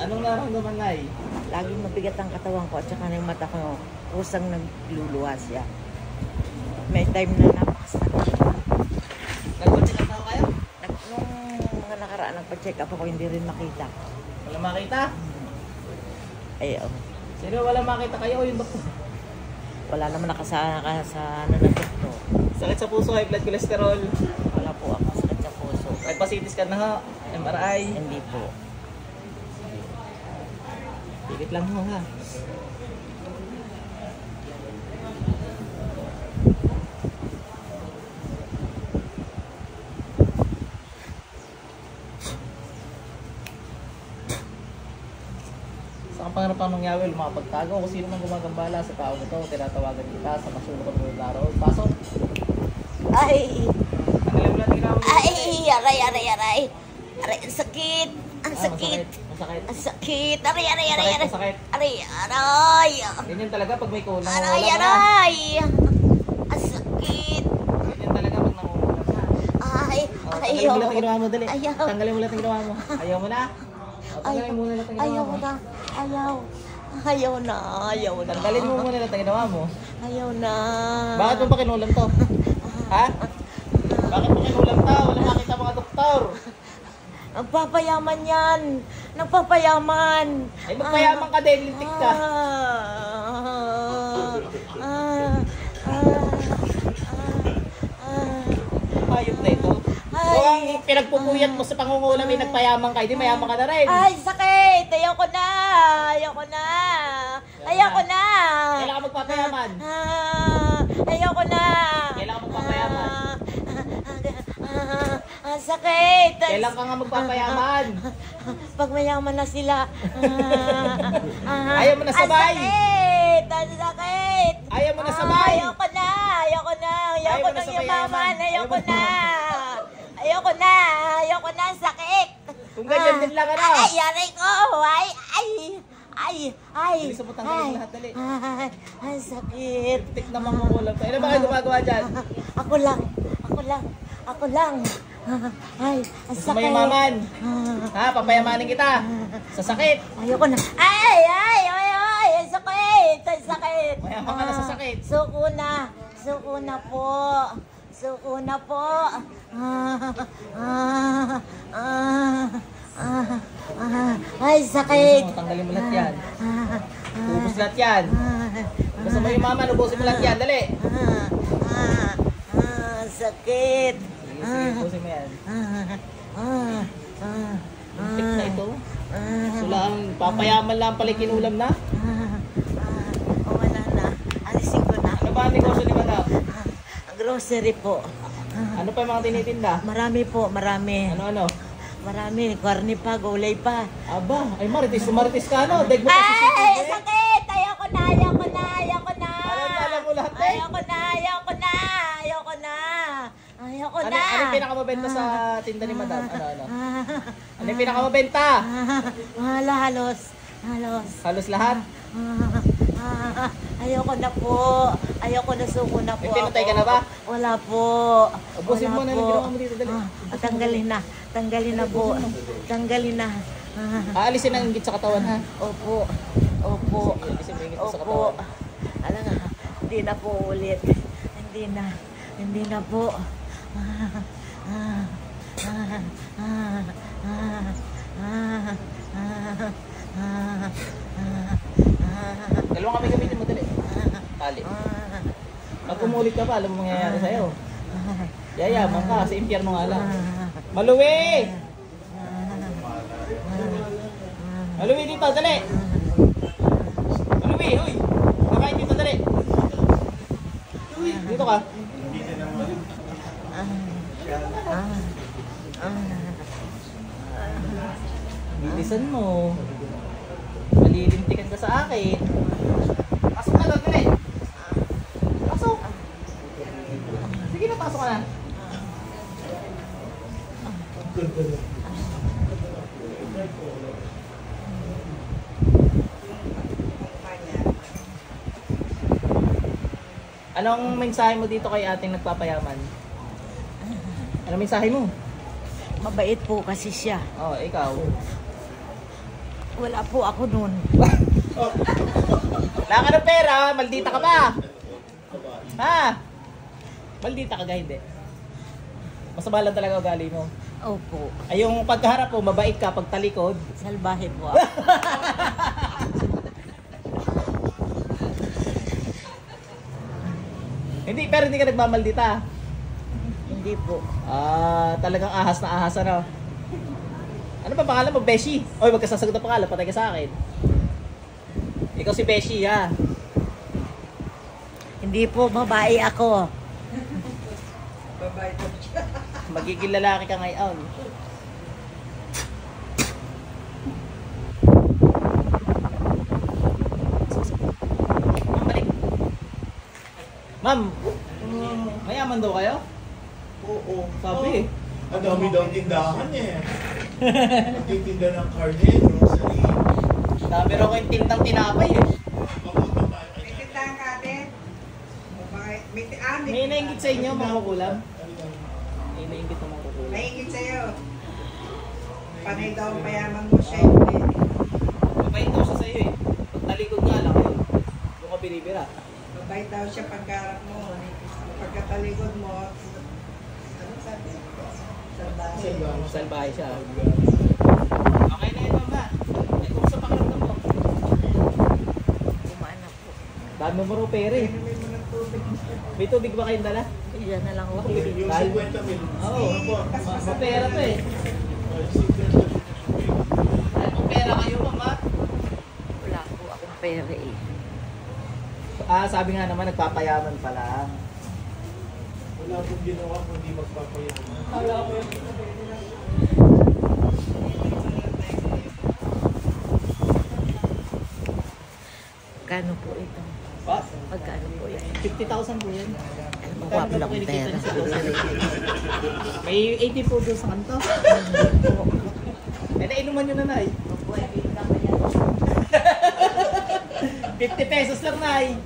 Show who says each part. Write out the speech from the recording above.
Speaker 1: Anong nararamdaman, Nay?
Speaker 2: Laging mabigat ang katawan ko at saka yung mata ko, kusang nagluluha siya. May time na napakasakit.
Speaker 1: Nagpa-check up na kayo?
Speaker 2: Nung mga nakaraan, nagpa-check up ako, hindi rin makita.
Speaker 1: Wala makita?
Speaker 2: Ay, oh.
Speaker 1: Sino wala makita kayo o yung doktor?
Speaker 2: Wala naman nakasana sa ano na doktor.
Speaker 1: Sakit sa puso, high blood cholesterol.
Speaker 2: Wala po ako sakit sa puso.
Speaker 1: Kahit pa CT scan na ha, MRI.
Speaker 2: Hindi po.
Speaker 1: Higit lang ho ha. Sa kapangarapan ng Yahweh, lumapagtago kung sino man gumagambala sa taong ito, tinatawagan kita sa kasulukot ng laro. Pasok!
Speaker 2: Ay!
Speaker 1: Ang lang tingnan mo.
Speaker 2: Ay! Aray! Aray! Ang sakit! Ang sakit!
Speaker 1: Masakit.
Speaker 2: Ang sakit! Aray!
Speaker 1: Masakit.
Speaker 2: Aray!
Speaker 1: Ganyan talaga pag may kulang.
Speaker 2: Aray! Ang sakit!
Speaker 1: Ganyan talaga pag nangungulam na.
Speaker 2: Ay!
Speaker 1: Tanggalin mo lang ang ginawa mo, dali.
Speaker 2: Ayaw.
Speaker 1: Tanggalin mo lang ang ginawa mo. Ayaw mo na? Tanggalin mo muna lang ang ginawa
Speaker 2: Ayaw
Speaker 1: mo.
Speaker 2: na. Ayaw na.
Speaker 1: Tanggalin mo muna lang ang ginawa mo.
Speaker 2: Ayaw na.
Speaker 1: Bakit mo pa kinulam to? Ha? Bakit mo kinulam to? Wala makita mga doktor.
Speaker 2: Nagpapayaman yan. Nagpapayaman.
Speaker 1: Ay magpayaman ka din, lintik ka. Hayop na ito. Kung ang pinagpupuyat mo sa pangungulam ay nagpayaman ka, hindi mayaman ka na rin.
Speaker 2: Ay, sakit! Ayoko na! Ayoko na! Ayoko na!
Speaker 1: Kailan ka magpapayaman?
Speaker 2: Ayoko na!
Speaker 1: Kailan ka magpapayaman?
Speaker 2: Ang sakit!
Speaker 1: Kailan ka nga magpapayaman?
Speaker 2: Pag mayaman na sila.
Speaker 1: Ayaw mo na sabay!
Speaker 2: Ang sakit! Ang sakit!
Speaker 1: Ayaw mo na sabay!
Speaker 2: Ayoko na! Ayoko na!
Speaker 1: Ayaw
Speaker 2: Ayoko
Speaker 1: mo na
Speaker 2: nang
Speaker 1: sa
Speaker 2: yumaman!
Speaker 1: payaman.
Speaker 2: Ayoko
Speaker 1: Ayaw mo
Speaker 2: na! Ayoko na! Ayoko na! Ang sakit!
Speaker 1: Kung ganyan din lang ano?
Speaker 2: Ay! Yaray ko! Ay!
Speaker 1: Bilis mo tanggalin lahat, dali.
Speaker 2: Ay! Ang sakit!
Speaker 1: Tik na mangungulam to. Ano ba kayo gumagawa dyan?
Speaker 2: Ako lang! Ay! Ang
Speaker 1: Gusto mo
Speaker 2: sakit!
Speaker 1: yumaman? Ha? Papayamanin kita. Sa sakit.
Speaker 2: Ayoko na! Ay! Ang sakit! Ang sakit!
Speaker 1: Mayaman ka na sa sakit.
Speaker 2: Suko na po! Ay, sakit!
Speaker 1: Gusto mo, tanggalin mo lahat yan. Ubus lahat yan. Gusto mo yumaman, ubusin mo lahat yan. Dali.
Speaker 2: Sakit!
Speaker 1: Sige, ubusin mo yan. Tik na ito. Sula ang papayaman lang pala kinulam na.
Speaker 2: Wala na. Alisin ko na.
Speaker 1: Ano ba ang negosyo ni Madam?
Speaker 2: Grocery po.
Speaker 1: Ano pa yung mga tinitinda?
Speaker 2: Marami po, marami.
Speaker 1: Ano?
Speaker 2: Marami. Karni pa, gulay pa.
Speaker 1: Aba, ay marites ka ano? Deg mo pa si
Speaker 2: Ay,
Speaker 1: Sisi.
Speaker 2: sakit! Ayoko na!
Speaker 1: Alam mo lahat eh.
Speaker 2: Ayoko
Speaker 1: Ano
Speaker 2: na!
Speaker 1: yung pinakamabenta sa tinda ni Madam? Ano yung pinakamabenta?
Speaker 2: Halos.
Speaker 1: Halos lahat?
Speaker 2: Ayoko na po. Ayoko na, suko na po.
Speaker 1: May pinatay ka
Speaker 2: ako.
Speaker 1: na ba?
Speaker 2: Wala po.
Speaker 1: Ubusin mo na yung ginawa mo dito. Dali.
Speaker 2: Tanggalin na po. Tanggalin na.
Speaker 1: Aalisin ang inggit sa katawan ha?
Speaker 2: Opo.
Speaker 1: Aalisin mo yung inggit sa katawan.
Speaker 2: Alam nga, hindi na po ulit. Hindi na po.
Speaker 1: Dalawang kami gamitin mo dali. Tali. Pag umulit ka pa, alam mo mangyayari sa'yo. Yayaman ka, sa impyerno nga lang. Maluwi! Maluwi dito, dali! Maluwi, huy! Kakain dito, dali! Dito ka. Bilisan mo. Malilintikan ka sa akin. Pasok na doon, dali! Pasok! Sige na, pasok ka na. Anong mensahe mo dito kay ating nagpapayaman? Anong mensahe mo?
Speaker 2: Mabait po kasi siya.
Speaker 1: Oh, ikaw.
Speaker 2: Wala po ako nun.
Speaker 1: Wala ka ng pera, maldita ka ba? Ha? Maldita ka ga, hindi. Masama lang talaga ugali mo.
Speaker 2: Opo.
Speaker 1: Ay, yung pagkaharap mo, mabait ka, pag talikod.
Speaker 2: Salbahe po ako.
Speaker 1: Hindi, pero hindi ka nagmamaldita.
Speaker 2: Hindi po.
Speaker 1: Talagang ahas na ahas, ano? Ano ba pangalan mo, Beshi? Oy, wag ka sasagot ng pangalan, patay ka sa akin. Ikaw si Beshi, ha?
Speaker 2: Hindi po, babae ako.
Speaker 1: Magiging lalaki ka ngayon. Ma'am, balik. Ma'am, mayaman daw kayo?
Speaker 3: Oo.
Speaker 1: Sabi.
Speaker 3: Ang dami daw tindahan eh. Nagtitinda ng karne, grocery.
Speaker 1: Sabi raw kayong tintang tinapay eh.
Speaker 4: May tindahan ka ate?
Speaker 1: May nainggit sa inyo, mga kukulam? May nainggit na mga kukulam.
Speaker 4: Mahingit sa'yo. Panay daw ang payaman mo siya. Hindi.
Speaker 1: Mabait daw siya sa'yo eh. Pag talikod nga lang yun. Doon ka binibira.
Speaker 4: Mabait daw siya pagkarap mo. Pagkatalikod mo, ano sabi? Salbahe.
Speaker 1: Salbahe siya. Okay na yun, mama. Ay, kung sa pakiramdam mo.
Speaker 2: Kumaan na po.
Speaker 1: Dami mo raw pera eh.
Speaker 4: Inumin mo ng tubig.
Speaker 1: May tubig ba kayong dala?
Speaker 2: Iyan na lang ako.
Speaker 3: Yung 50 mil.
Speaker 1: Oo. Mapera to eh. Ay, kung pera kayo, mama.
Speaker 2: Wala po akong pera eh.
Speaker 1: Sabi nga naman, nagpapayaman pa lang.
Speaker 3: Wala akong ginawa kundi magpapayaman.
Speaker 2: Kano po ito?
Speaker 1: Pa?
Speaker 2: Pagkano po yan?
Speaker 1: 50,000 po yun.
Speaker 2: Alam mo, wala akong
Speaker 1: kinikita
Speaker 2: pera.
Speaker 1: niya sa grocery? May 80 po doon sa kanto. Eh, nainuman nyo na, Nay. 50 pesos lang, Nay.